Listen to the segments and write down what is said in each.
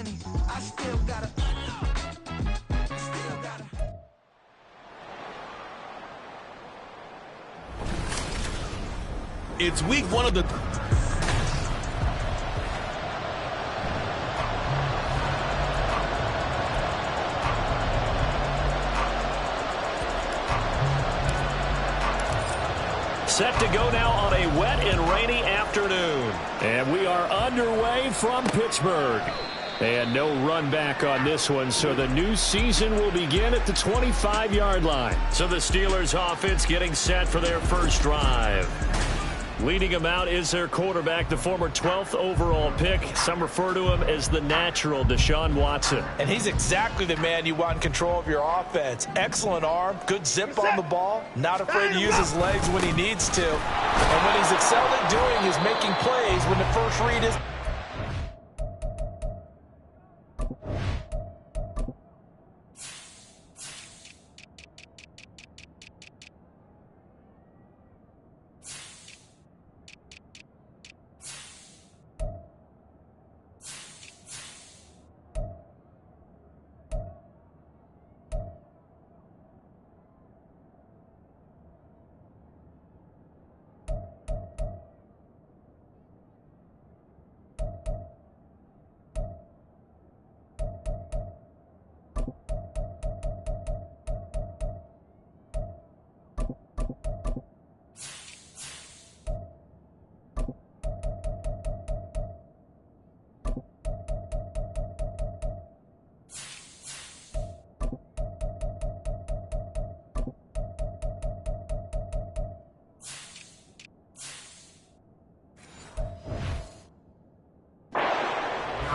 money. I still gotta. It's week one of the... Set to go now on a wet and rainy afternoon. And we are underway from Pittsburgh. And no run back on this one, so the new season will begin at the 25-yard line. So the Steelers offense getting set for their first drive. Leading him out is their quarterback, the former 12th overall pick. Some refer to him as the natural Deshaun Watson. And he's exactly the man you want in control of your offense. Excellent arm, good zip on the ball, not afraid to use his legs when he needs to. And what he's excelled at doing is making plays when the first read is...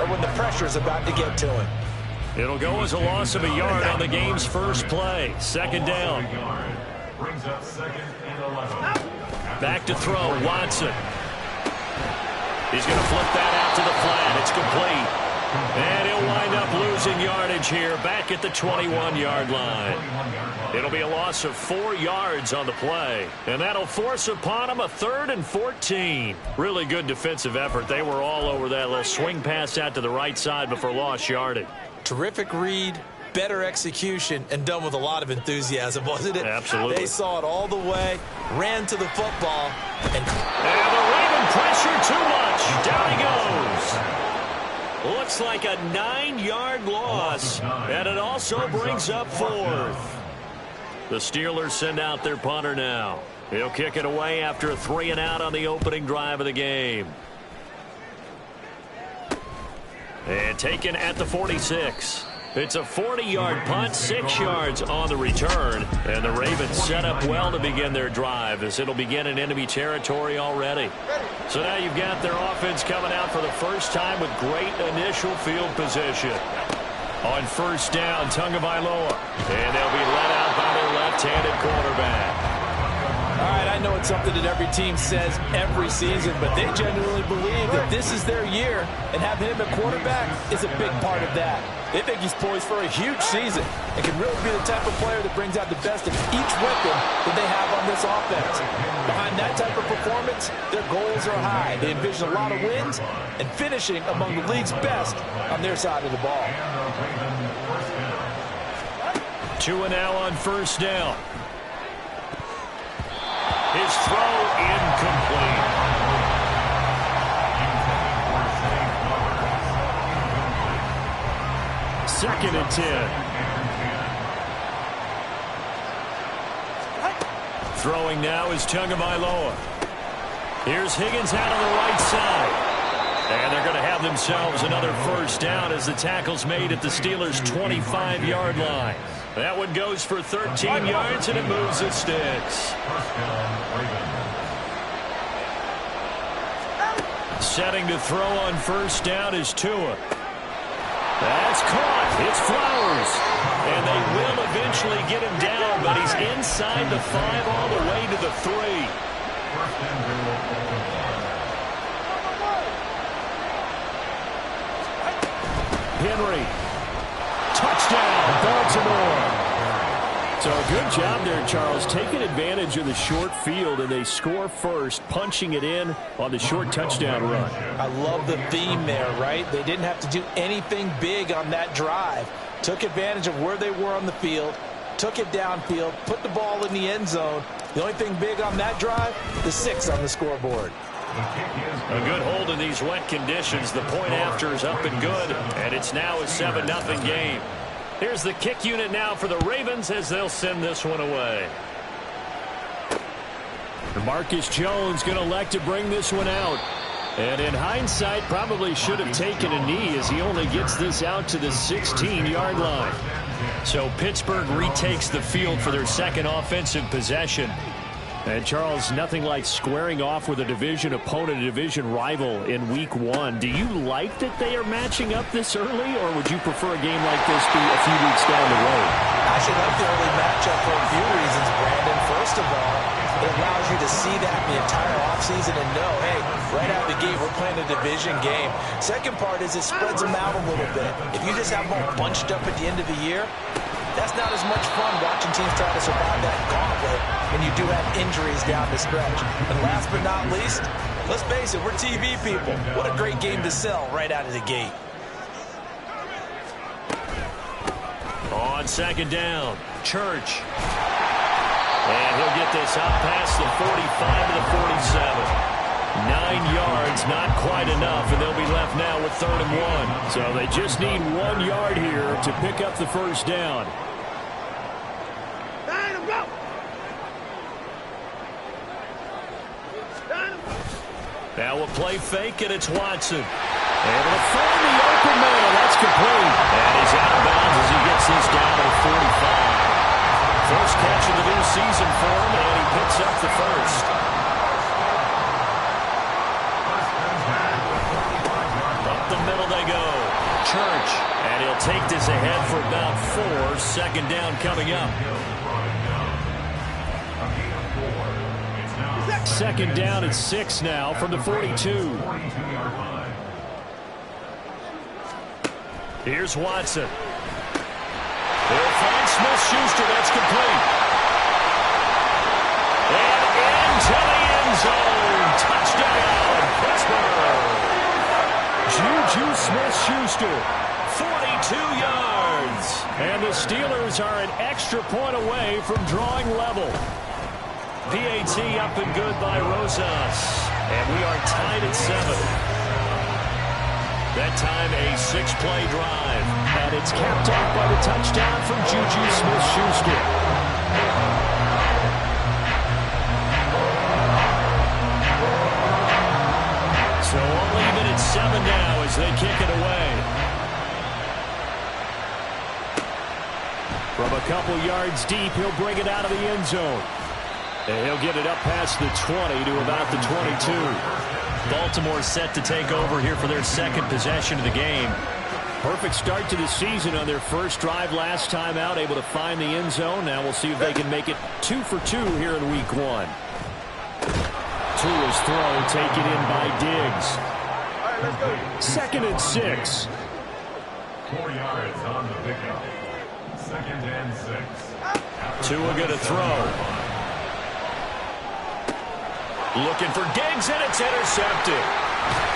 when the pressure's about to get to him. It'll go as a loss of a yard on the game's first play. Second down. Brings up 2nd and 11. Back to throw, Watson. He's going to flip that out to the flat. It's complete. And he'll wind up losing yardage here back at the 21-yard line. It'll be a loss of 4 yards on the play. And that'll force upon him a 3rd and 14. Really good defensive effort. They were all over that little swing pass out to the right side before lost yardage. Terrific read, better execution, and done with a lot of enthusiasm, wasn't it? Absolutely. They saw it all the way, ran to the football, and the Raven pressure too much. Down he goes. Looks like a 9-yard loss, and it also brings up 4th. The Steelers send out their punter now. He'll kick it away after a 3-and-out on the opening drive of the game. And taken at the 46. It's a 40-yard punt, 6 yards on the return. And the Ravens set up well to begin their drive as it'll begin in enemy territory already. So now you've got their offense coming out for the first time with great initial field position. On first down, Tagovailoa. And they'll be let out by their left-handed quarterback. all right, I know it's something that every team says every season, but they genuinely believe that this is their year, and having him at quarterback is a big part of that. They think he's poised for a huge season and can really be the type of player that brings out the best of each weapon that they have on this offense. Behind that type of performance, their goals are high. They envision a lot of wins and finishing among the league's best on their side of the ball. 2 and now on first down. His throw incomplete. Second and 10. Throwing now is Tagovailoa. Here's Higgins out on the right side. And they're going to have themselves another first down as the tackle's made at the Steelers' 25-yard line. That one goes for 13 yards, and it moves the sticks. Setting to throw on first down is Tua. That's caught. It's Flowers. And they will eventually get him down, but he's inside the 5 all the way to the 3. Henry. Touchdown, Baltimore. So a good job there, Charles, taking advantage of the short field, and they score first, punching it in on the short touchdown run. I love the theme there, right? They didn't have to do anything big on that drive. Took advantage of where they were on the field, took it downfield, put the ball in the end zone. The only thing big on that drive, the 6 on the scoreboard. A good hold in these wet conditions. The point after is up and good, and it's now a 7-0 game. Here's the kick unit now for the Ravens as they'll send this one away. Marcus Jones going to elect to bring this one out. And in hindsight, probably should have taken a knee as he only gets this out to the 16-yard line. So Pittsburgh retakes the field for their second offensive possession. And Charles, nothing like squaring off with a division opponent, a division rival in week 1. Do you like that they are matching up this early, or would you prefer a game like this be a few weeks down the road? I should like the early matchup for a few reasons, Brandon. First of all, it allows you to see that the entire offseason and know, hey, right out of the gate, we're playing a division game. Second part is it spreads them out a little bit. If you just have them all bunched up at the end of the year, that's not as much fun watching teams try to survive that gauntlet when you do have injuries down the stretch. And last but not least, let's face it, we're TV people. What a great game to sell right out of the gate. On second down, Church. And he'll get this out past the 45 to the 47. 9 yards, not quite enough, and they'll be left now with 3rd and 1. So they just need 1 yard here to pick up the first down. Now a play fake, and it's Watson. Able to find the open man. That's complete. And he's out of bounds as he gets this down to 45. First catch of the new season for him, and he picks up the first. Up the middle they go. Church. And he'll take this ahead for about 4. Second down coming up. Second down at 6 now from the 42. Here's Watson. They'll find Smith-Schuster. That's complete. And into the end zone. Touchdown, Pittsburgh. Juju Smith-Schuster. 42 yards. And the Steelers are an extra point away from drawing level. PAT up and good by Rosas. And we are tied at 7. That time a 6-play drive. And it's capped off by the touchdown from Juju Smith-Schuster. So all even at 7 now as they kick it away. From a couple yards deep, he'll bring it out of the end zone. And he'll get it up past the 20 to about the 22. Baltimore set to take over here for their second possession of the game. Perfect start to the season on their first drive last time out, able to find the end zone. Now we'll see if they can make it 2 for 2 here in week 1. To his throw, taken in by Diggs. All right, let's go. 2nd and 6. 4 yards on the pickup. 2nd and 6. Tua going to throw. Looking for Diggs, and it's intercepted.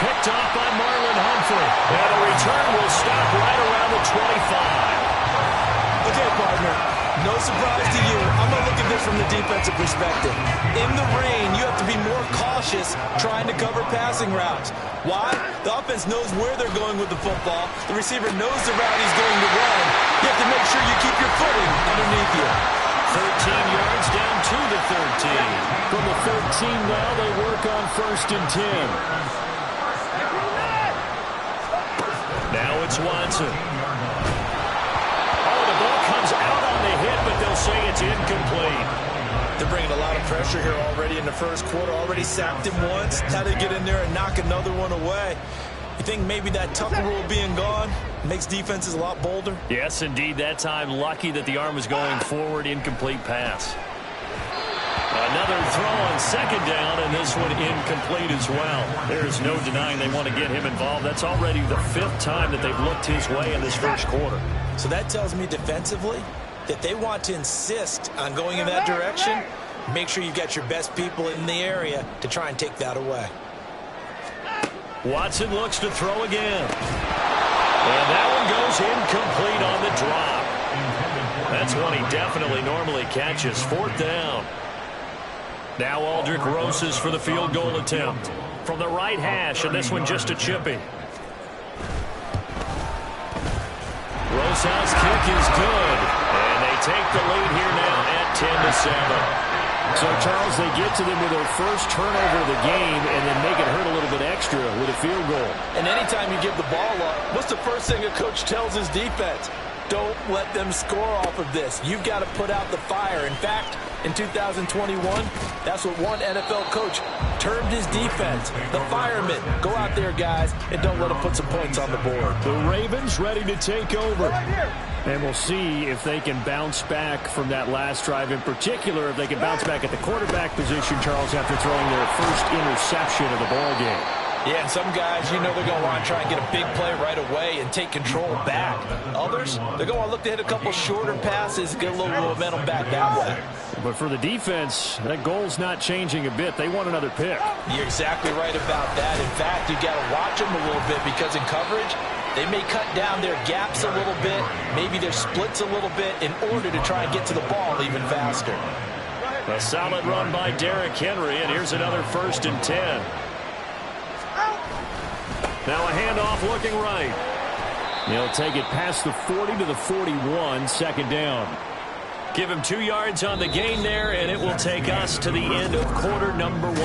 Picked off by Marlon Humphrey. And a return will stop right around the 25. Okay, partner, no surprise to you. I'm going to look at this from the defensive perspective. In the rain, you have to be more cautious trying to cover passing routes. Why? The offense knows where they're going with the football. The receiver knows the route he's going to run. You have to make sure you keep your footing underneath you. 13 yards down to the 13. From the 13 now, they work on 1st and 10. Now it's Watson. Oh, the ball comes out on the hit, but they'll say it's incomplete. They're bringing a lot of pressure here already in the first quarter. Already sacked him once. Now they get in there and knock another one away. You think maybe that Tucker rule being gone makes defenses a lot bolder? Yes, indeed. That time, lucky that the arm was going forward. Incomplete pass. Another throw on 2nd down, and this one incomplete as well. There's no denying they want to get him involved. That's already the 5th time that they've looked his way in this first quarter. So that tells me defensively, that they want to insist on going in that direction, make sure you've got your best people in the area to try and take that away. Watson looks to throw again. And that one goes incomplete on the drop. That's one he definitely normally catches. 4th down. Now Aldrick Rosas for the field goal attempt. From the right hash, and this one just a chippy. Rosas' kick is good. And they take the lead here now at 10-7. So, Charles, they get to them with their first turnover of the game and then make it hurt a little bit extra with a field goal. And anytime you give the ball up, what's the first thing a coach tells his defense? Don't let them score off of this. You've got to put out the fire. In fact, in 2021, that's what one NFL coach termed his defense. The firemen. Go out there, guys, and don't let them put some points on the board. The Ravens ready to take over. And we'll see if they can bounce back from that last drive. In particular, if they can bounce back at the quarterback position, Charles, after throwing their first interception of the ball game. Yeah, and some guys, you know they're going to want to try and get a big play right away and take control back. Others, they're going to look to hit a couple shorter passes, get a little momentum back that way. But for the defense, that goal's not changing a bit. They want another pick. You're exactly right about that. In fact, you got to watch them a little bit because in coverage, they may cut down their gaps a little bit, maybe their splits a little bit in order to try and get to the ball even faster. A solid run by Derrick Henry, and here's another 1st and 10. Now a handoff looking right. He'll take it past the 40 to the 41, 2nd down. Give him 2 yards on the gain there, and it will take us to the end of quarter number 1.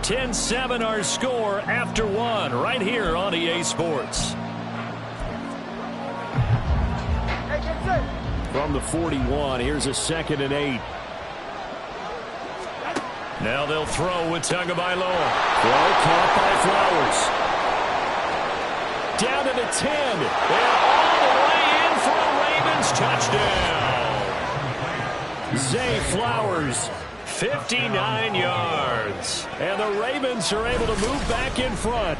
10-7 our score after 1 right here on EA Sports. From the 41, here's a 2nd and 8. Now they'll throw with Tagovailoa. Well caught by Flowers. Down to the 10. And all the way in for a Ravens touchdown. Zay Flowers. 59 yards. And the Ravens are able to move back in front.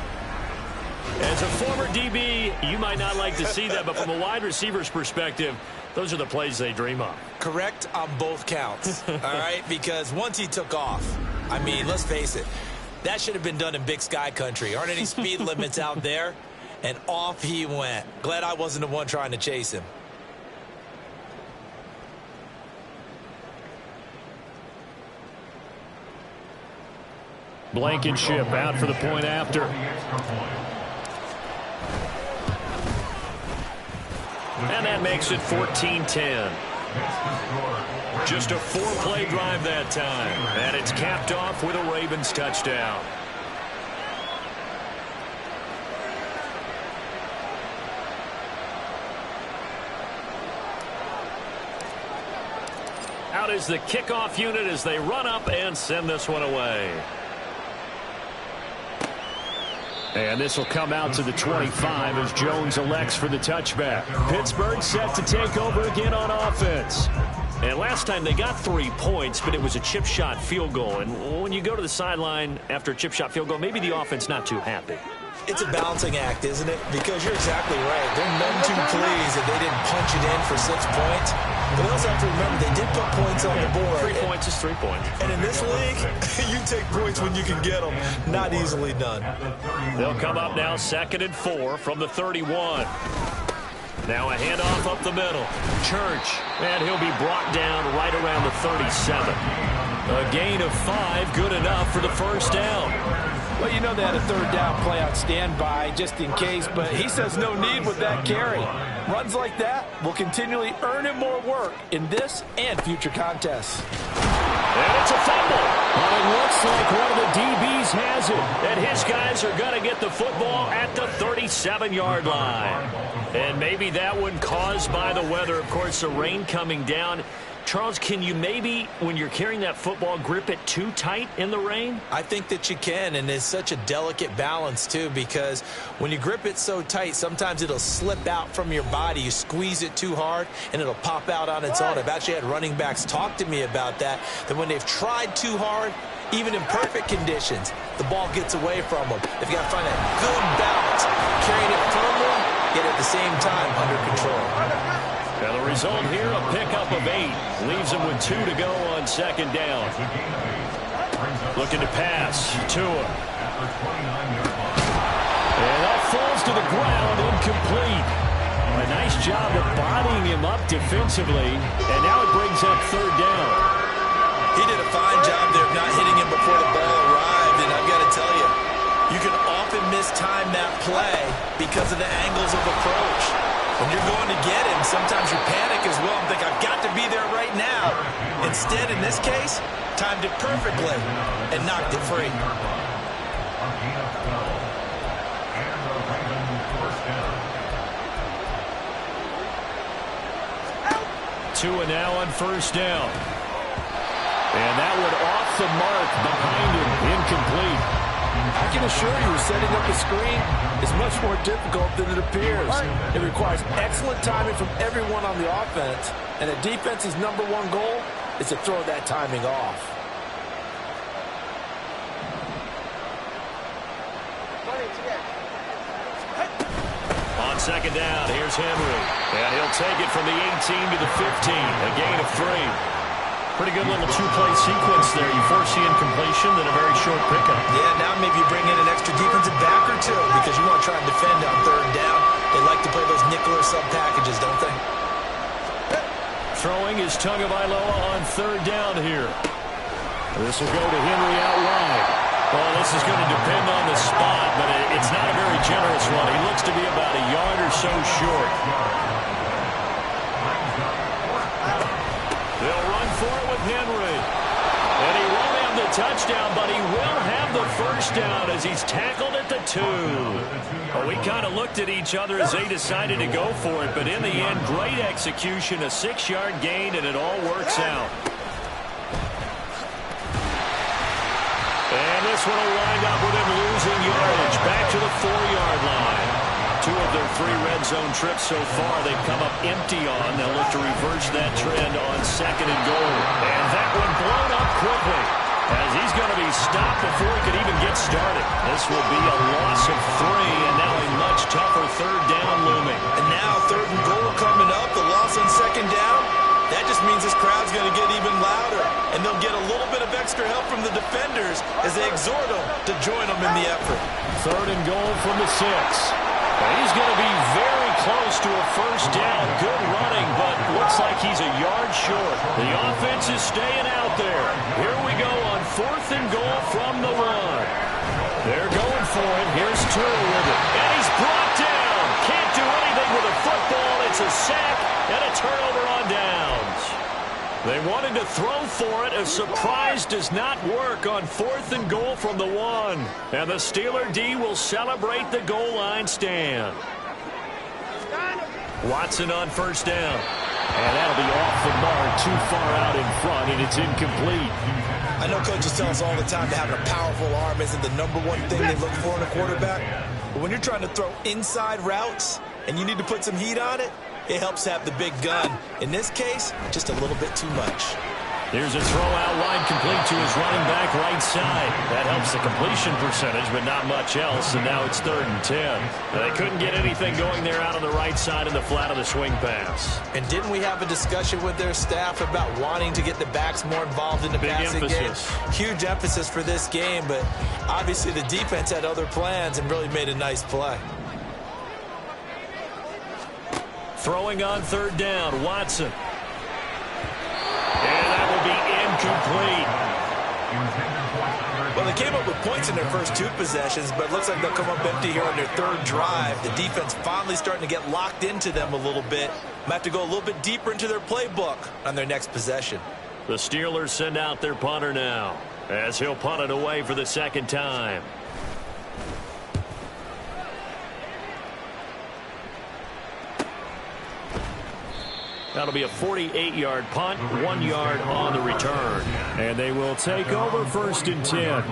As a former DB, you might not like to see that, but from a wide receiver's perspective, those are the plays they dream of. Correct on both counts, all right? Because once he took off, I mean, let's face it, that should have been done in Big Sky country. Aren't any speed limits out there? And off he went. Glad I wasn't the one trying to chase him. Blankenship out for the point after. And that makes it 14-10. Just a 4-play drive that time. And it's capped off with a Ravens touchdown. Out is the kickoff unit as they run up and send this one away. And this will come out to the 25 as Jones elects for the touchback. Pittsburgh set to take over again on offense. And last time they got 3 points, but it was a chip shot field goal. And when you go to the sideline after a chip shot field goal, maybe the offense not too happy. It's a balancing act, isn't it? Because you're exactly right. They're none too pleased that they didn't punch it in for 6 points. But they also have to remember they did put points on the board. 3 points is 3 points. And in this league, you take points when you can get them. Not easily done. They'll come up now 2nd and 4 from the 31. Now a handoff up the middle. Church. And he'll be brought down right around the 37. A gain of 5, good enough for the first down. Well, you know they had a 3rd down play on standby just in case, but he says no need with that carry. Runs like that will continually earn him more work in this and future contests. And it's a fumble. Well, it looks like one of the DBs has it. And his guys are going to get the football at the 37-yard line. And maybe that one caused by the weather. Of course, the rain coming down. Charles, can you maybe, when you're carrying that football, grip it too tight in the rain? I think that you can, and it's such a delicate balance, too, because when you grip it so tight, sometimes it'll slip out from your body. You squeeze it too hard, and it'll pop out on its own. I've actually had running backs talk to me about that when they've tried too hard, even in perfect conditions, the ball gets away from them. They've got to find that good balance, carrying it firmly, yet at the same time under control. And the result here, a pickup of 8. Leaves him with 2 to go on second down. Looking to pass. Tua. And that falls to the ground, incomplete. A nice job of bodying him up defensively. And now it brings up third down. He did a fine job there of not hitting him before the ball arrived. And I've got to tell you, you can often mistime that play because of the angles of approach. When you're going to get him, sometimes you panic as well and think, I've got to be there right now. Instead, in this case, timed it perfectly and knocked it free. Tua now on first down. And that one off the mark behind him, incomplete. I can assure you, setting up a screen is much more difficult than it appears. It requires excellent timing from everyone on the offense, and the defense's #1 goal is to throw that timing off. On second down, here's Henry. And he'll take it from the 18 to the 15, a gain of 3. Pretty good little two-play sequence there. You foresee incompletion, then a very short pickup. Yeah, now maybe you bring in an extra defensive back or two because you want to try and defend on third down. They like to play those nickel or sub packages, don't they? Throwing is Tagovailoa on third down here. This will go to Henry out wide. Well, this is going to depend on the spot, but it's not a very generous one. He looks to be about a yard or so short. They'll run for it with Henry. And he won't have the touchdown, but he will have the first down as he's tackled at the 2. Well, we kind of looked at each other as they decided to go for it, but in the end, great execution, a 6-yard gain, and it all works out. And this one will wind up with him losing yardage back to the 4-yard line. 2 of their 3 red zone trips so far they've come up empty on. They'll look to reverse that trend on second and goal. And that one blown up quickly as he's going to be stopped before he could even get started. This will be a loss of 3, and now a much tougher third down looming. And now third and goal coming up, the loss on second down. That just means this crowd's going to get even louder, and they'll get a little bit of extra help from the defenders as they exhort them to join them in the effort. Third and goal from the 6. And he's going to be very close to a first down. Good running, but looks like he's a yard short. The offense is staying out there. Here we go on 4th and goal from the 1. They're going for it. Here's Tua with it. And he's brought down. Can't do anything with a football. It's a sack and a turnover on downs. They wanted to throw for it. A surprise does not work on 4th and goal from the 1. And the Steeler D will celebrate the goal line stand. Watson on first down. And that'll be off the mark, too far out in front, and it's incomplete. I know coaches tell us all the time that having a powerful arm isn't the #1 thing they look for in a quarterback. But when you're trying to throw inside routes and you need to put some heat on it, it helps have the big gun. In this case, just a little bit too much. Here's a throw out wide complete to his running back right side. That helps the completion percentage, but not much else, and now it's 3rd and 10. They couldn't get anything going there out on the right side in the flat of the swing pass. And didn't we have a discussion with their staff about wanting to get the backs more involved in the passing game? Huge emphasis for this game, but obviously the defense had other plans and really made a nice play. Throwing on 3rd down, Watson. And that will be incomplete. Well, they came up with points in their first 2 possessions, but it looks like they'll come up empty here on their 3rd drive. The defense finally starting to get locked into them a little bit. Might have to go a little bit deeper into their playbook on their next possession. The Steelers send out their punter now as he'll punt it away for the 2nd time. That'll be a 48-yard punt, 1 yard on the return. And they will take over 1st and 10.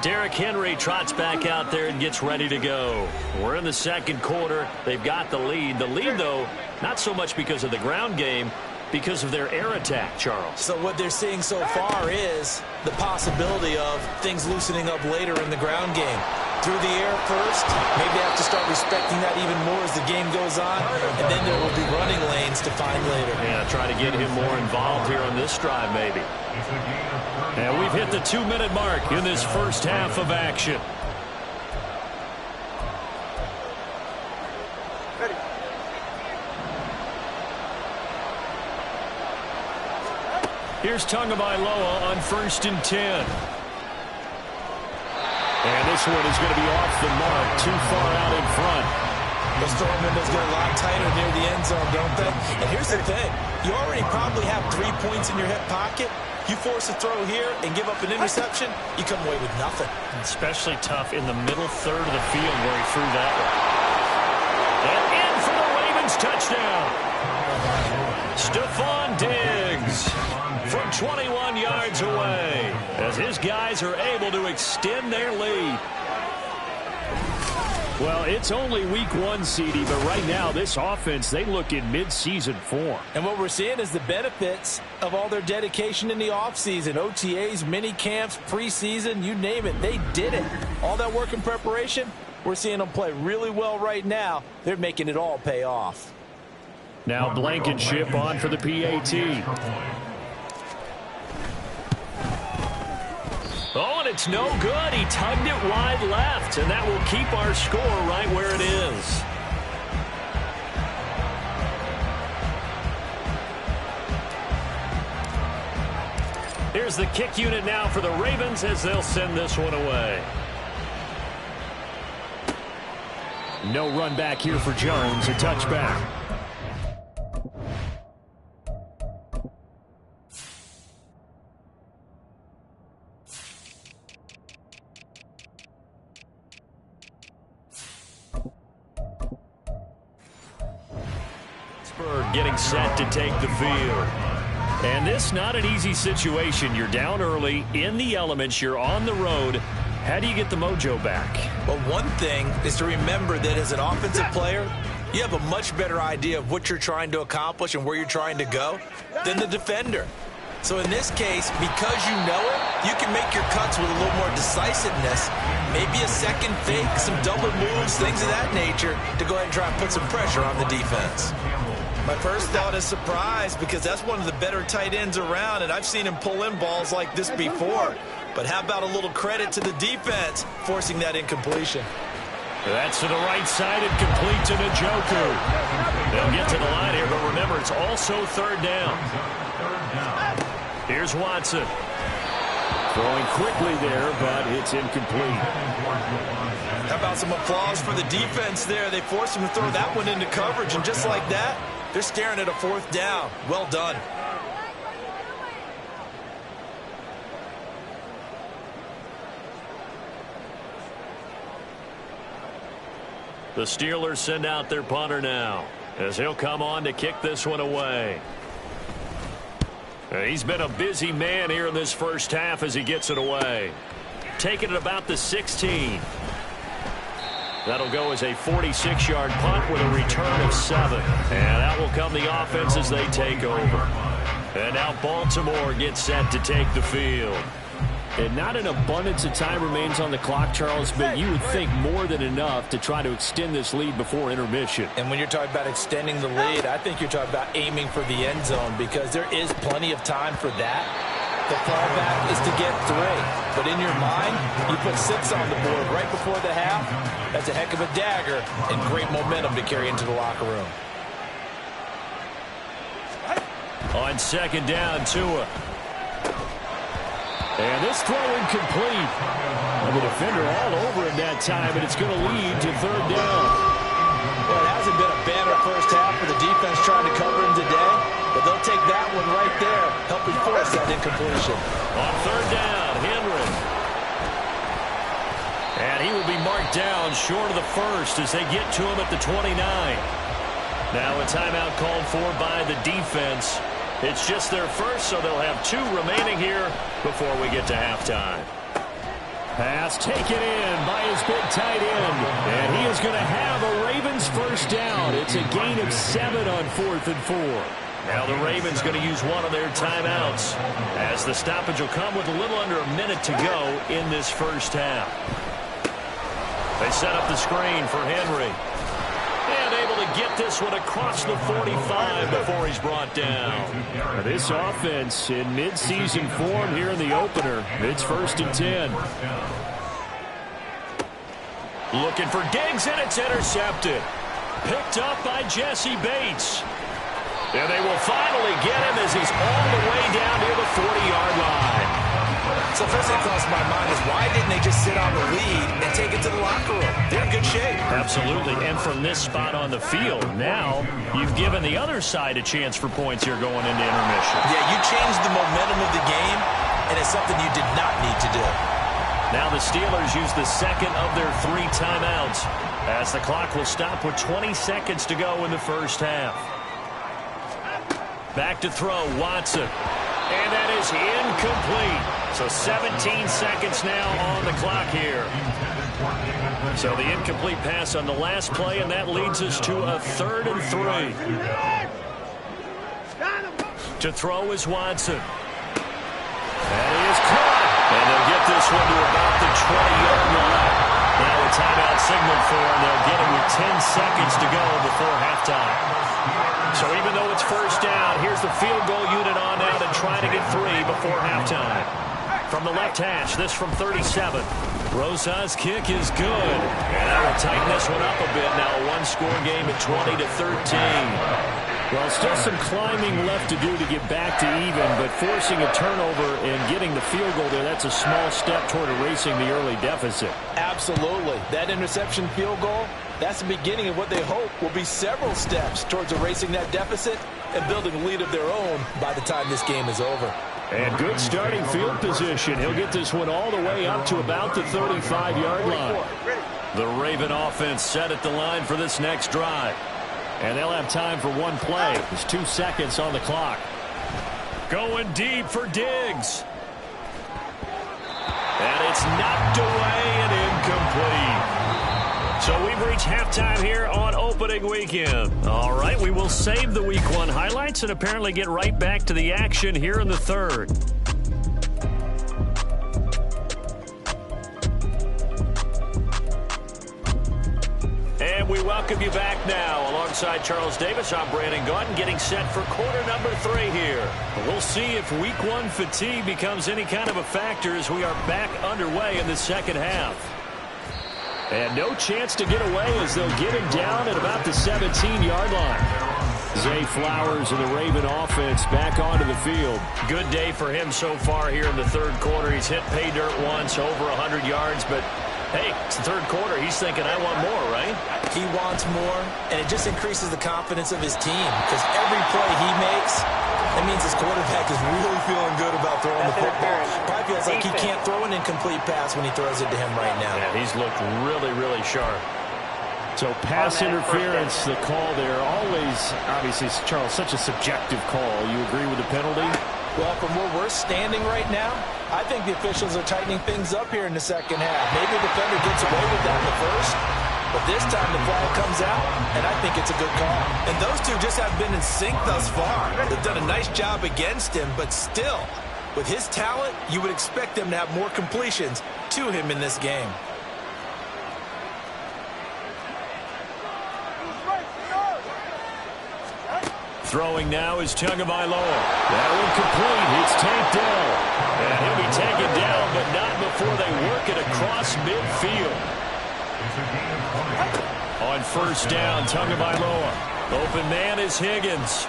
Derrick Henry trots back out there and gets ready to go. We're in the 2nd quarter. They've got the lead. The lead, though, not so much because of the ground game, because of their air attack, Charles. So what they're seeing so far is the possibility of things loosening up later in the ground game. through the air first. Maybe they have to start respecting that even more as the game goes on. And then there will be running lanes to find later. Yeah, try to get him more involved here on this drive maybe. And we've hit the 2-minute mark in this first half of action. Here's Tagovailoa on 1st and 10. And this one is going to be off the mark, too far out in front. Those throwing windows get a lot tighter near the end zone, don't they? And here's the thing. You already probably have 3 points in your hip pocket. You force a throw here and give up an interception, you come away with nothing. Especially tough in the middle third of the field where he threw that one. And in for the Ravens touchdown. Stephon Diggs from 21 yards away as his guys are able to extend their lead. Well, it's only week 1, CD, but right now this offense, they look in mid-season form. And what we're seeing is the benefits of all their dedication in the offseason. OTAs, mini camps, preseason, you name it, they did it. All that work and preparation, we're seeing them play really well right now. They're making it all pay off. Now Blankenship on for the PAT. Oh, and it's no good. He tugged it wide left, and that will keep our score right where it is. Here's the kick unit now for the Ravens as they'll send this one away. No run back here for Jones, a touchback. Getting set to take the field. And this not an easy situation. You're down early, in the elements, you're on the road. How do you get the mojo back? Well, one thing is to remember that as an offensive player, you have a much better idea of what you're trying to accomplish and where you're trying to go than the defender. So in this case, because you know it, you can make your cuts with a little more decisiveness, maybe a second fake, some double moves, things of that nature, to go ahead and try and put some pressure on the defense. My first thought is surprise, because that's one of the better tight ends around, and I've seen him pull in balls like this before. But how about a little credit to the defense forcing that incompletion? That's to the right side and complete to Njoku. They'll get to the line here, but remember, it's also 3rd down. Here's Watson. Throwing quickly there, but it's incomplete. How about some applause for the defense there? They forced him to throw that one into coverage, and just like that, they're staring at a 4th down. Well done. The Steelers send out their punter now as he'll come on to kick this one away. He's been a busy man here in this first half as he gets it away. Taking it about the 16. That'll go as a 46-yard punt with a return of 7. And out will come the offense as they take over. And now Baltimore gets set to take the field. And not an abundance of time remains on the clock, Charles, but you would think more than enough to try to extend this lead before intermission. And when you're talking about extending the lead, I think you're talking about aiming for the end zone, because there is plenty of time for that. The fallback is to get 3. But in your mind, you put 6 on the board right before the half. That's a heck of a dagger and great momentum to carry into the locker room. On 2nd down, Tua. And this throw incomplete. And the defender all over him that time, and it's going to lead to 3rd down. Well, it hasn't been a banner first half for the defense trying to cover him today, but they'll take that one right there, helping force that incompletion. On 3rd down, Henry. And he will be marked down short of the first as they get to him at the 29. Now a timeout called for by the defense. It's just their first, so they'll have 2 remaining here before we get to halftime. Pass taken in by his big tight end. And he is going to have a Ravens first down. It's a gain of 7 on 4th and 4. Now the Ravens going to use one of their timeouts as the stoppage will come with a little under a minute to go in this first half. They set up the screen for Henry. And able to get this one across the 45 before he's brought down. Now this offense in midseason form here in the opener. It's 1st and 10. Looking for Diggs, and it's intercepted. Picked up by Jesse Bates. And they will finally get him as he's all the way down near the 40-yard line. So first thing crossed my mind is why didn't they just sit on the lead and take it to the locker room? They're in good shape. Absolutely. And from this spot on the field, now you've given the other side a chance for points here going into intermission. Yeah, you changed the momentum of the game, and it's something you did not need to do. Now the Steelers use the second of their 3 timeouts as the clock will stop with 20 seconds to go in the first half. Back to throw, Watson. And that is incomplete. So 17 seconds now on the clock here. So the incomplete pass on the last play, and that leads us to a 3rd and 3. To throw is Watson. That is caught. And they'll get this one to about the 20-yard line. Now a timeout signaled for, and they'll get him with 10 seconds to go before halftime. So even though it's first down, here's the field goal unit on now to try to get 3 before halftime. From the left hash, this from 37. Rosas' kick is good. And that will tighten this one up a bit. Now a one-score game at 20-13. Well, still some climbing left to do to get back to even, but forcing a turnover and getting the field goal there, that's a small step toward erasing the early deficit. Absolutely. That interception field goal, that's the beginning of what they hope will be several steps towards erasing that deficit and building a lead of their own by the time this game is over. And good starting field position. He'll get this one all the way up to about the 35-yard line. The Raven offense set at the line for this next drive. And they'll have time for one play. There's 2 seconds on the clock. Going deep for Diggs. And it's knocked away and incomplete. So we've reached halftime here on opening weekend. All right, we will save the Week 1 highlights and apparently get right back to the action here in the 3rd. And we welcome you back now. Alongside Charles Davis, I'm Brandon Gaudin, getting set for quarter number 3 here. We'll see if Week 1 fatigue becomes any kind of a factor as we are back underway in the second half. And no chance to get away as they'll get him down at about the 17-yard line. Zay Flowers and the Raven offense back onto the field. Good day for him so far here in the 3rd quarter. He's hit pay dirt once, over 100 yards, but hey, it's the 3rd quarter. He's thinking, I want more, right? He wants more, and it just increases the confidence of his team because every play he makes, that means his quarterback is really feeling good about throwing the football. Probably feels like he can't throw an incomplete pass when he throws it to him right now. Yeah, he's looked really, really sharp. So pass interference, the call there. Always, obviously, Charles, such a subjective call. You agree with the penalty? Well, from where we're standing right now, I think the officials are tightening things up here in the second half. Maybe the defender gets away with that in the first, but this time the flag comes out, and I think it's a good call. And those two just have been in sync thus far. They've done a nice job against him, but still, with his talent, you would expect them to have more completions to him in this game. Throwing now is Tagovailoa. That one complete. It's tanked down. And he'll be taken down, but not before they work it across midfield. On first down, Tagovailoa. Open man is Higgins.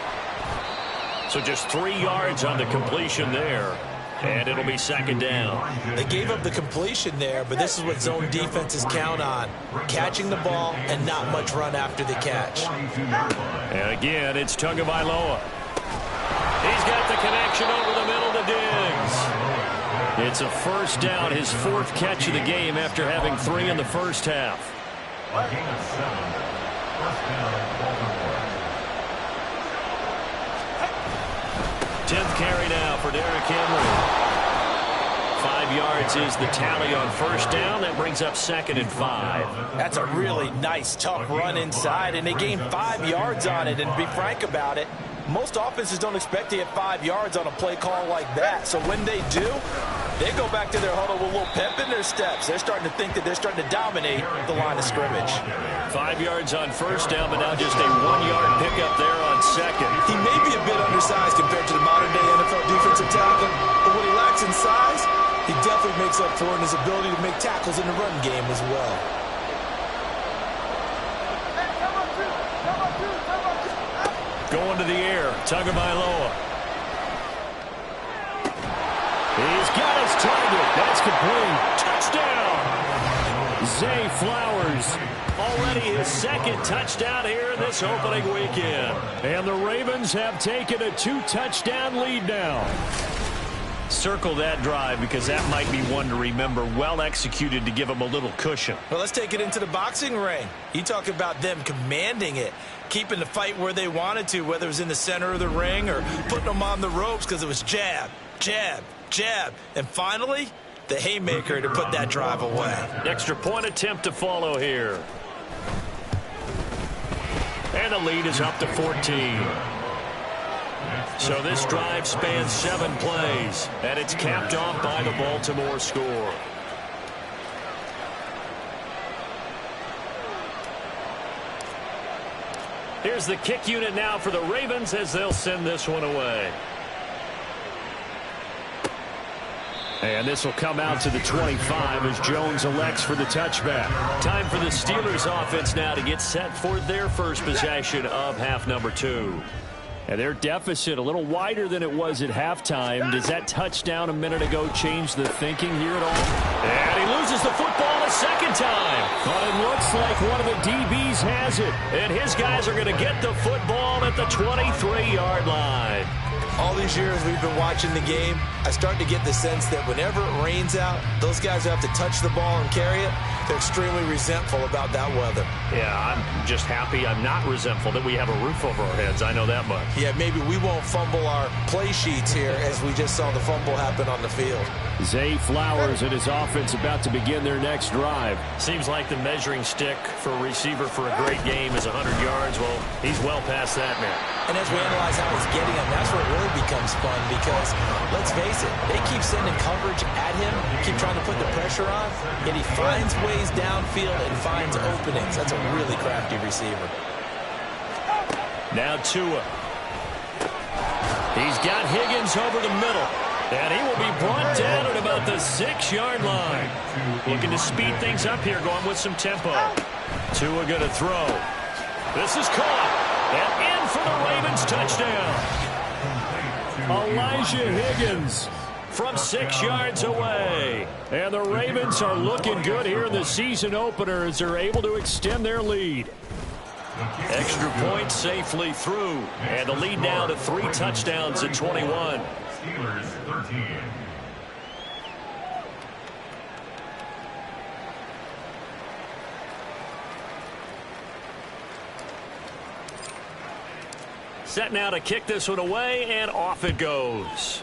So just 3 yards on the completion there. And it'll be second down. They gave up the completion there, but this is what zone defenses count on. Catching the ball and not much run after the catch. And again, it's Tagovailoa. He's got the connection over the middle to Diggs. It's a first down, his 4th catch of the game after having 3 in the first half. 10th carry now for Derrick Henry. 5 yards is the tally on first down. That brings up 2nd and 5. That's a really nice, tough run inside, and they gained 5 yards on it. And to be frank about it, most offenses don't expect to get 5 yards on a play call like that. So when they do, They go back to their huddle with a little pep in their steps. They're starting to think that they're starting to dominate the line of scrimmage. 5 yards on first down, but now just a 1-yard pickup there on second. He may be a bit undersized compared to the modern-day NFL defensive tackle, but what he lacks in size, he definitely makes up for in his ability to make tackles in the run game as well. Going to the air, Tagovailoa. He's got his target. That's complete. Touchdown. Zay Flowers. Already his second touchdown here in this opening weekend. And the Ravens have taken a 2-touchdown lead now. Circle that drive because that might be one to remember. Well executed to give them a little cushion. Well, let's take it into the boxing ring. You talk about them commanding it, keeping the fight where they wanted to, whether it was in the center of the ring or putting them on the ropes because it was jab, jab, jab. And finally, the haymaker to put that drive away. Extra point attempt to follow here. And the lead is up to 14. So this drive spans 7 plays, and it's capped off by the Baltimore score. Here's the kick unit now for the Ravens as they'll send this one away. And this will come out to the 25 as Jones elects for the touchback. Time for the Steelers offense now to get set for their first possession of half number 2. And their deficit a little wider than it was at halftime. Does that touchdown a minute ago change the thinking here at all? And he loses the football a second time. But it looks like one of the DBs has it. And his guys are going to get the football at the 23-yard line. All these years we've been watching the game, I start to get the sense that whenever it rains out, those guys who have to touch the ball and carry it, they're extremely resentful about that weather. Yeah, I'm just happy I'm not resentful that we have a roof over our heads. I know that much. Yeah, maybe we won't fumble our play sheets here as we just saw the fumble happen on the field. Zay Flowers and his offense about to begin their next drive. Seems like the measuring stick for a receiver for a great game is 100 yards. Well, he's well past that now. And as we analyze how he's getting them, that's where it really becomes fun because, let's face it, they keep sending coverage at him, keep trying to put the pressure on, yet he finds ways downfield and finds openings. That's a really crafty receiver. Now Tua. He's got Higgins over the middle. And he will be brought down at about the 6-yard line. Looking to speed things up here, going with some tempo. Tua going to throw. This is caught. And in for the Ravens touchdown. Elijah Higgins from 6 yards away. And the Ravens are looking good here in the season opener as they're able to extend their lead. Extra point safely through. And the lead now to 3 touchdowns at 21. Steelers 13. Set now to kick this one away, and off it goes.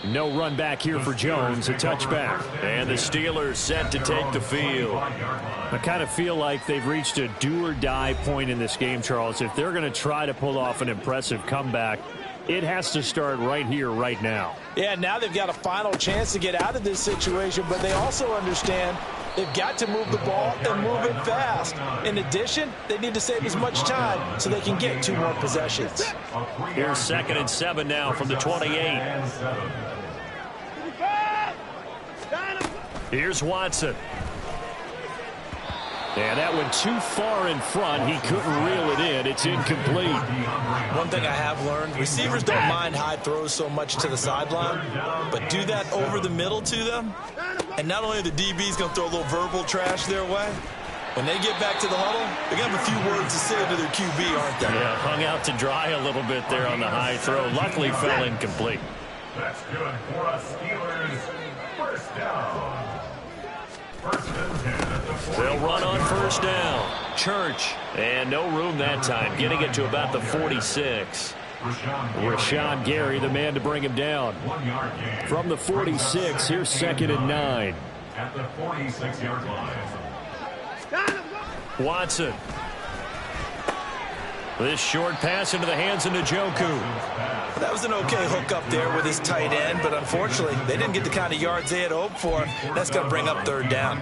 No run back here for Jones, a touchback. And the Steelers set to take the field. I kind of feel like they've reached a do-or-die point in this game, Charles. If they're going to try to pull off an impressive comeback, it has to start right here, right now. Yeah, now they've got a final chance to get out of this situation, but they also understand they've got to move the ball and move it fast. In addition, they need to save as much time so they can get 2 more possessions. Here's 2nd and 7 now from the 28. Here's Watson. And that went too far in front. He couldn't reel it in. It's incomplete. One thing I have learned, receivers don't mind high throws so much to the sideline, but do that over the middle to them. And not only are the DBs going to throw a little verbal trash their way, when they get back to the huddle, they're going to have a few words to say to their QB, aren't they? Yeah, hung out to dry a little bit there on the high throw. Luckily fell incomplete. That's good for us Steelers. First down. First and 10 at the 40. They'll run on first down. Church. And no room that time. Getting it to about the 46. Rashawn Gary, the man to bring him down. 1 yard gain. From the 46, here's 2nd and 9. At the 46-yard line. Watson. This short pass into the hands of Njoku. That was an okay hook up there with his tight end, but unfortunately, they didn't get the kind of yards they had hoped for. That's going to bring up third down.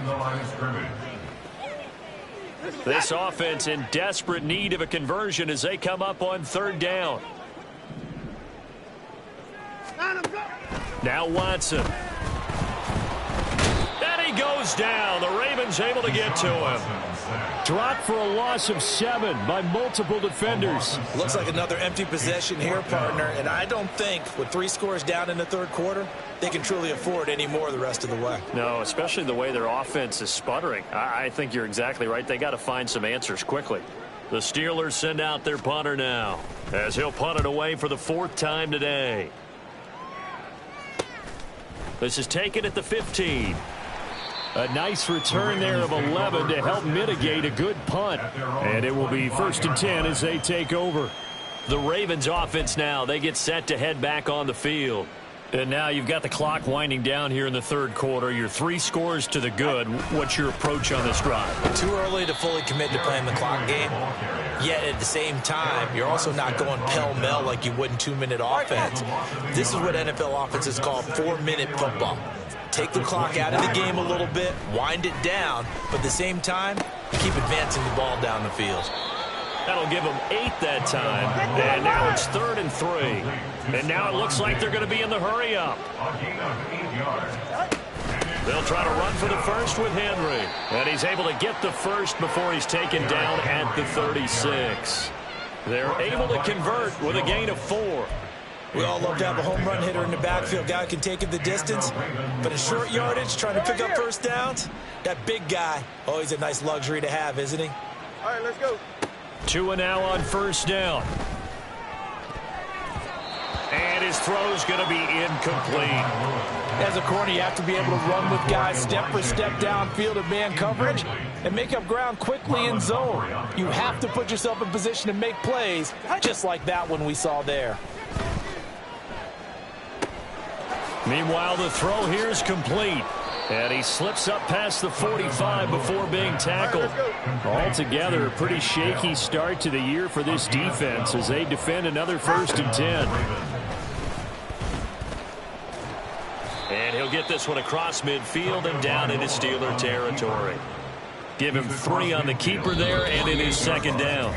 This offense in desperate need of a conversion as they come up on third down. Now Watson. And he goes down. The Ravens able to get to him. Dropped for a loss of 7 by multiple defenders. Looks like another empty possession here, partner, and I don't think with 3 scores down in the third quarter, they can truly afford any more the rest of the way. No, especially the way their offense is sputtering. I think you're exactly right. They got to find some answers quickly. The Steelers send out their punter now as he'll punt it away for the 4th time today. This is taken at the 15. A nice return there of 11 to help mitigate a good punt. And it will be 1st and 10 as they take over. The Ravens offense now, they get set to head back on the field. And now you've got the clock winding down here in the third quarter. You're 3 scores to the good. What's your approach on this drive? Too early to fully commit to playing the clock game. Yet at the same time, you're also not going pell-mell like you would in 2-minute offense. This is what NFL offenses call 4-minute football. Take the clock out of the game a little bit, wind it down, but at the same time, keep advancing the ball down the field. That'll give them 8 that time. And now it's 3rd and 3. And now it looks like they're going to be in the hurry-up. They'll try to run for the first with Henry. And he's able to get the first before he's taken down at the 36. They're able to convert with a gain of 4. We all love to have a home run hitter in the backfield, guy who can take it the distance. But in short yardage, trying to pick up first downs, that big guy, always a nice luxury to have, isn't he? All right, let's go. 2 now on first down. And his throw's going to be incomplete. As a corner, you have to be able to run with guys step for step downfield in man coverage and make up ground quickly in zone. You have to put yourself in position to make plays, just like that one we saw there. Meanwhile, the throw here is complete. And he slips up past the 45 before being tackled. Altogether, a pretty shaky start to the year for this defense as they defend another 1st and 10. And he'll get this one across midfield and down into Steeler territory. Give him 3 on the keeper there, and it is 2nd down.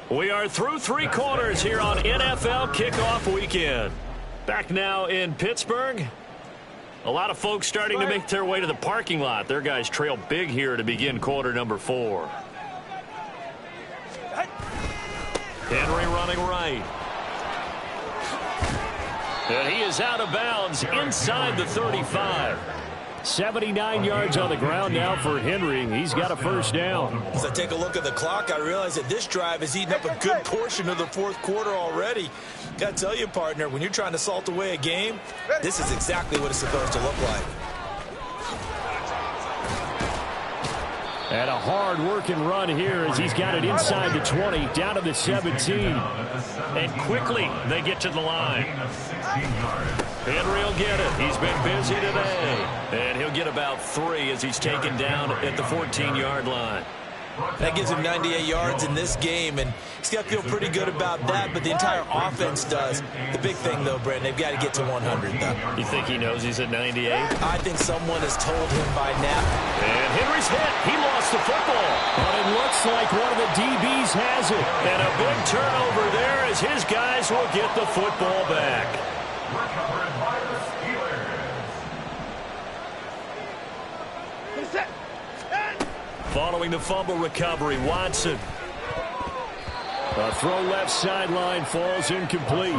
We are through 3 quarters here on NFL Kickoff Weekend. Back now in Pittsburgh. A lot of folks starting to make their way to the parking lot. Their guys trail big here to begin quarter number 4. Henry running right. And he is out of bounds inside the 35. 79 yards on the ground now for Henry. He's got a first down. As I take a look at the clock, I realize that this drive has eaten up a good portion of the 4th quarter already. Got to tell you, partner, when you're trying to salt away a game, this is exactly what it's supposed to look like. And a hard-working run here as he's got it inside the 20, down to the 17. And quickly they get to the line. Henry will get it. He's been busy today. And he'll get about 3 as he's taken down at the 14-yard line. That gives him 98 yards in this game, and he's got to feel pretty good about that, but the entire offense does. The big thing, though, Brent, they've got to get to 100, though. You think he knows he's at 98? I think someone has told him by now. And Henry's hit. He lost the football. But it looks like one of the DBs has it. And a big turnover there as his guys will get the football back. Recovered by the Steelers. Following the fumble recovery, Watson. A throw left sideline falls incomplete.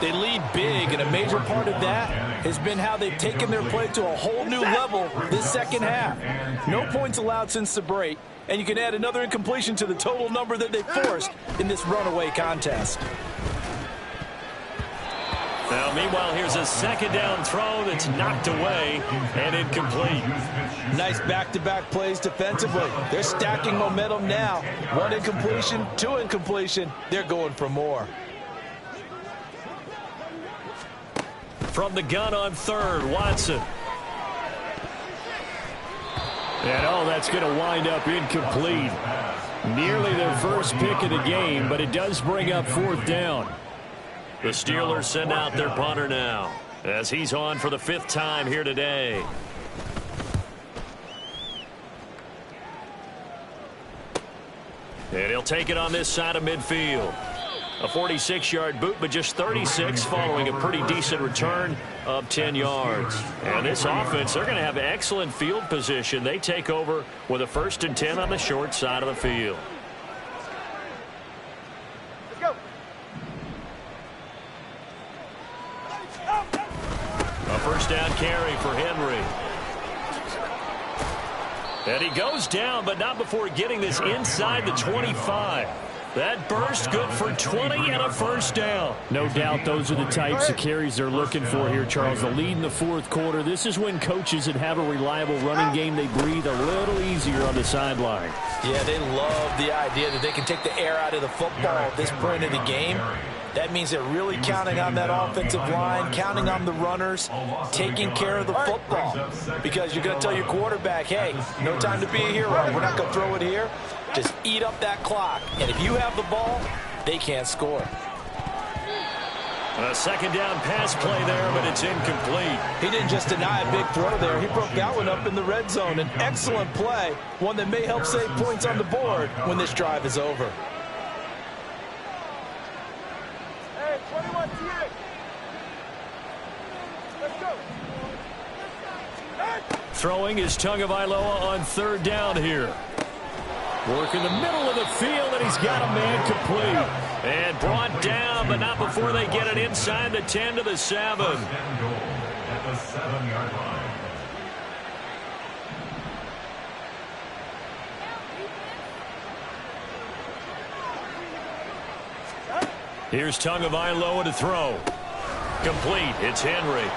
They lead big, and a major part of that has been how they've taken their play to a whole new level this second half. No points allowed since the break, and you can add another incompletion to the total number that they forced in this runaway contest. Now, meanwhile, here's a 2nd down throw that's knocked away and incomplete. Nice back-to-back plays defensively. They're stacking momentum now. 1 incompletion, 2 incompletion. They're going for more. From the gun on 3rd, Watson. And, that's going to wind up incomplete. Nearly their first pick of the game, but it does bring up 4th down. The Steelers send out their punter now, as he's on for the 5th time here today. And he'll take it on this side of midfield. A 46-yard boot, but just 36 following a pretty decent return of 10 yards. And this offense, they're going to have excellent field position. They take over with a 1st and 10 on the short side of the field. Let's go. A 1st down carry for Henry. And he goes down, but not before getting this inside the 25. That burst good for 20 and a 1st down. No doubt those are the types of carries they're looking for here, Charles. The lead in the 4th quarter. This is when coaches that have a reliable running game, they breathe a little easier on the sideline. Yeah, they love the idea that they can take the air out of the football at this point of the game. That means they're really counting on that offensive line, counting on the runners, taking care of the football. Because you're going to tell your quarterback, hey, no time to be a hero. We're not going to throw it here. Just eat up that clock. And if you have the ball, they can't score. A 2nd down pass play there, but it's incomplete. He didn't just deny a big throw there. He broke that one up in the red zone. An excellent play, one that may help save points on the board when this drive is over. Hey, 21 TX. Let's go. Throwing is Tagovailoa on 3rd down here. Work in the middle of the field, and he's got a man complete. And brought down, but not before they get it inside the 10 to the 7. First and goal at the 7-yard line. Here's Tagovailoa to throw. Complete. It's Henry.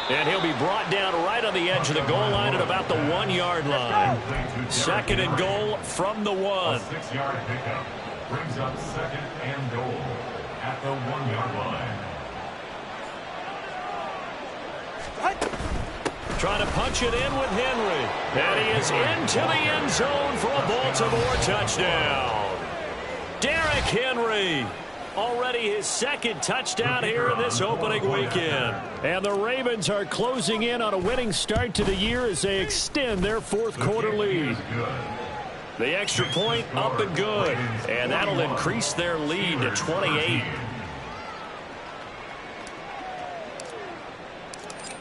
And he'll be brought down right on the edge of the goal line at about the 1-yard line. 2nd and goal from the 1. A 6-yard pickup brings up 2nd and goal at the 1-yard line. Trying to punch it in with Henry. And he is into the end zone for a Baltimore touchdown. Derrick Henry. Already his 2nd touchdown here in this opening weekend. And the Ravens are closing in on a winning start to the year as they extend their 4th quarter lead. The extra point up and good. And that'll increase their lead to 28.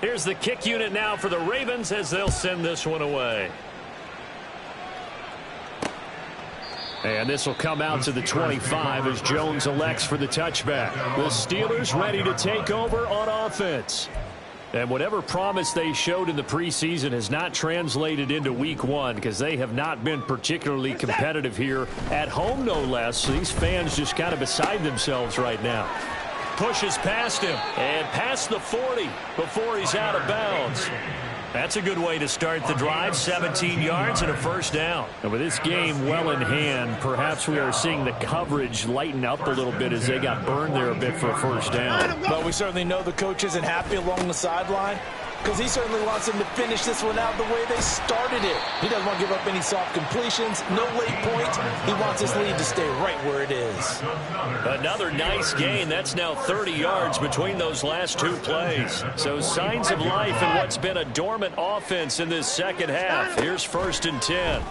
Here's the kick unit now for the Ravens as they'll send this one away. And this will come out to the 25 as Jones elects for the touchback. The Steelers ready to take over on offense. And whatever promise they showed in the preseason has not translated into week 1 because they have not been particularly competitive here at home, no less. These fans just kind of beside themselves right now. Pushes past him and past the 40 before he's out of bounds. That's a good way to start the drive. 17 yards and a 1st down. And with this game well in hand, perhaps we are seeing the coverage lighten up a little bit as they got burned there a bit for a 1st down. But we certainly know the coach isn't happy along the sideline because he certainly wants them to finish this one out the way they started it. He doesn't want to give up any soft completions, no late points. He wants this lead to stay right where it is. Another nice gain. That's now 30 yards between those last 2 plays. So signs of life in what's been a dormant offense in this 2nd half. Here's 1st and 10.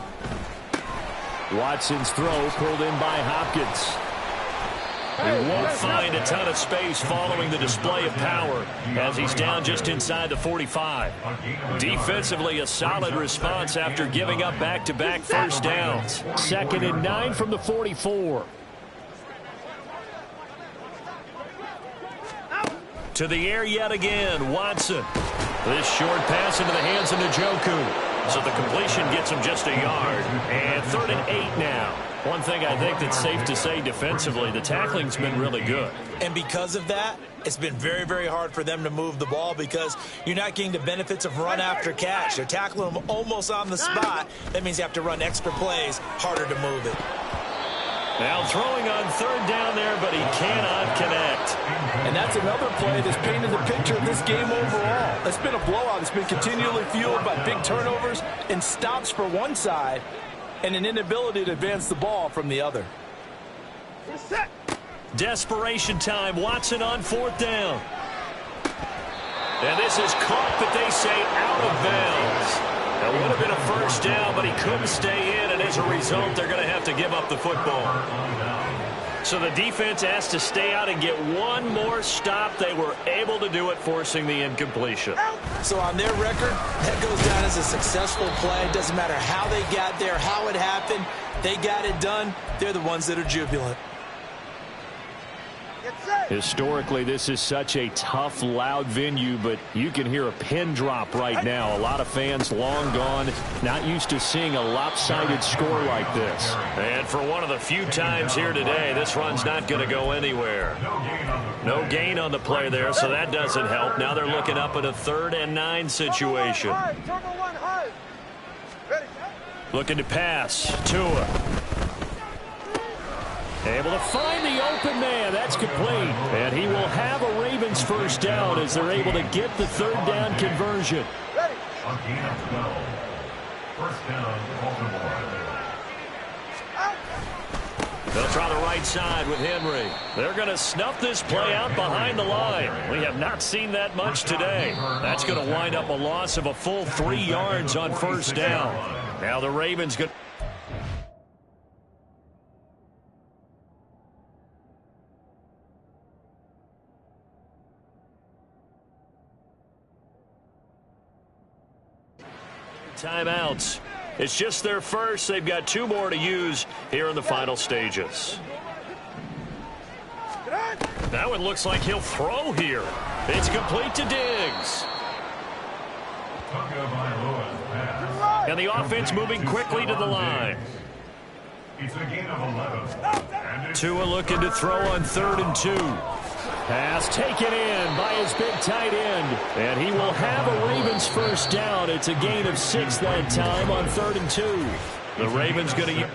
Watson's throw pulled in by Hopkins. He won't find a ton of space following the display of power as he's down just inside the 45. Defensively, a solid response after giving up back-to-back 1st downs. 2nd and 9 from the 44. To the air yet again, Watson. This short pass into the hands of Njoku. So the completion gets him just a yard. And 3rd and 8 now. One thing I think that's safe to say defensively, the tackling's been really good. And because of that, it's been very, very hard for them to move the ball because you're not getting the benefits of run after catch. They're tackling them almost on the spot. That means you have to run extra plays, harder to move it. Now throwing on 3rd down there, but he cannot connect. And that's another play that's painted the picture of this game overall. It's been a blowout. It's been continually fueled by big turnovers and stops for one side and an inability to advance the ball from the other. Set. Desperation time. Watson on 4th down. And this is caught, but they say out of bounds. That would have been a first down, but he couldn't stay in, and as a result, they're going to have to give up the football. So the defense has to stay out and get one more stop. They were able to do it, forcing the incompletion. So on their record, that goes down as a successful play. It doesn't matter how they got there, how it happened. They got it done. They're the ones that are jubilant. Historically, this is such a tough, loud venue, but you can hear a pin drop right now. A lot of fans long gone, not used to seeing a lopsided score like this. And for one of the few times here today, this run's not going to go anywhere. No gain on the play there, so that doesn't help. Now they're looking up at a 3rd and 9 situation. Looking to pass. Tua. Able to find the open man. That's complete. And he will have a Ravens first down as they're able to get the 3rd down conversion. A gain of 12. First down, Baltimore. They'll try the right side with Henry. They're going to snuff this play out behind the line. We have not seen that much today. That's going to wind up a loss of a full 3 yards on first down. Now the Ravens going timeouts. It's just their first. They've got 2 more to use here in the final stages. Now it looks like he'll throw here. It's complete to Diggs. And the offense moving quickly to the line. It's a gain of 11. Tua looking to throw on 3rd and 2. Pass taken in by his big tight end. And he will have a Ravens first down. It's a gain of 6 that time on 3rd and 2. The Ravens going to...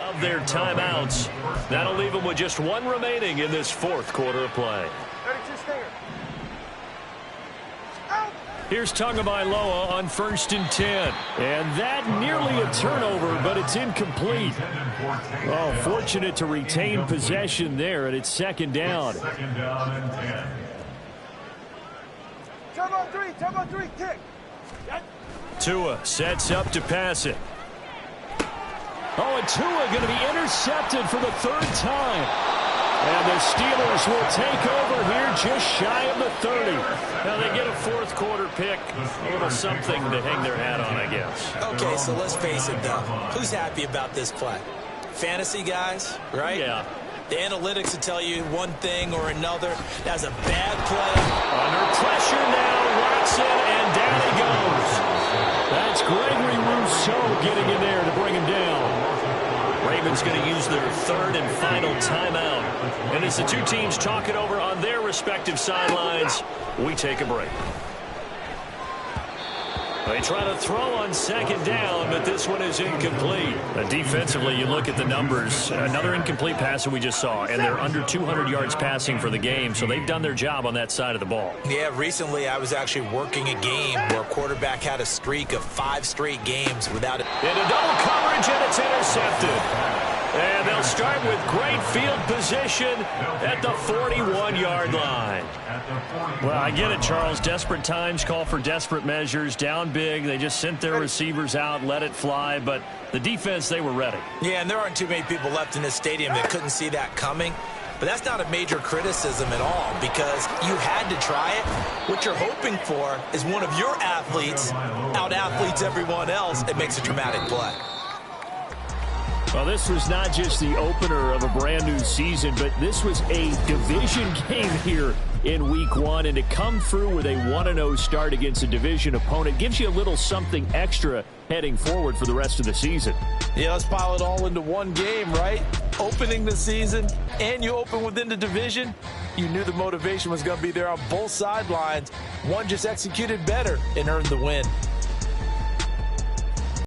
of their timeouts. That'll leave them with just 1 remaining in this 4th quarter of play. 32 stinger. Here's Tagovailoa on 1st and 10. And that nearly a turnover, but it's incomplete. Oh, fortunate to retain possession there, and it's 2nd down. 2nd down and 10. Turbo 3, kick. Tua sets up to pass it. Oh, and Tua going to be intercepted for the 3rd time. And the Steelers will take over here just shy of the 30. Now they get a 4th quarter pick. A little something to hang their hat on, I guess. Okay, so let's face it, though. Who's happy about this play? Fantasy guys, right? Yeah. The analytics will tell you one thing or another. That's a bad play. Under pressure now, Watson, and down he goes. That's Gregory Rousseau getting in there to bring him down. Ravens going to use their 3rd and final timeout. And as the 2 teams talk it over on their respective sidelines, we take a break. They try to throw on 2nd down, but this one is incomplete. Defensively, you look at the numbers. Another incomplete pass that we just saw, and they're under 200 yards passing for the game, so they've done their job on that side of the ball. Yeah, recently I was actually working a game where a quarterback had a streak of 5 straight games without it. Into double coverage, and it's intercepted. And they'll start with great field position at the 41-yard line. Well, I get it, Charles. Desperate times call for desperate measures. Down big. They just sent their receivers out, let it fly. But the defense, they were ready. Yeah, and there aren't too many people left in this stadium that couldn't see that coming. But that's not a major criticism at all because you had to try it. What you're hoping for is one of your athletes out-athletes everyone else and makes a dramatic play. Well, this was not just the opener of a brand-new season, but this was a division game here in Week 1. And to come through with a 1-0 start against a division opponent gives you a little something extra heading forward for the rest of the season. Yeah, let's pile it all into one game, right? Opening the season, and you open within the division. You knew the motivation was going to be there on both sidelines. One just executed better and earned the win.